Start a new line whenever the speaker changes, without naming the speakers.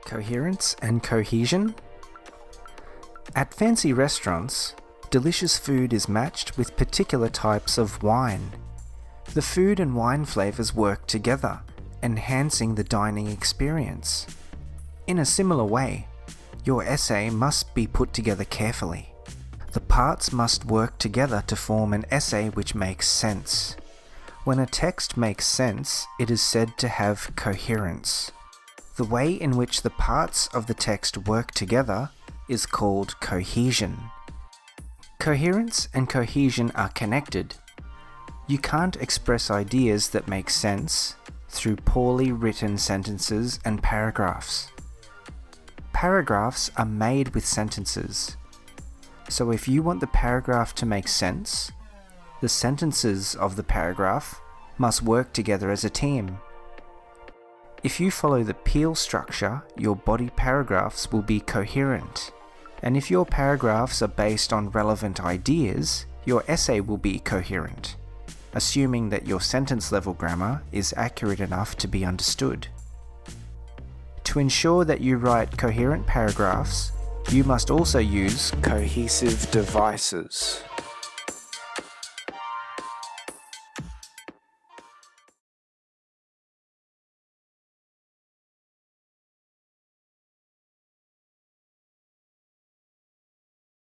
Coherence and cohesion? At fancy restaurants, delicious food is matched with particular types of wine. The food and wine flavors work together, enhancing the dining experience. In a similar way, your essay must be put together carefully. The parts must work together to form an essay which makes sense. When a text makes sense, it is said to have coherence. The way in which the parts of the text work together is called cohesion. Coherence and cohesion are connected. You can't express ideas that make sense through poorly written sentences and paragraphs. Paragraphs are made with sentences. So if you want the paragraph to make sense, the sentences of the paragraph must work together as a team. If you follow the Peel structure, your body paragraphs will be coherent. And if your paragraphs are based on relevant ideas, your essay will be coherent, assuming that your sentence level grammar is accurate enough to be understood. To ensure that you write coherent paragraphs, you must also use cohesive devices.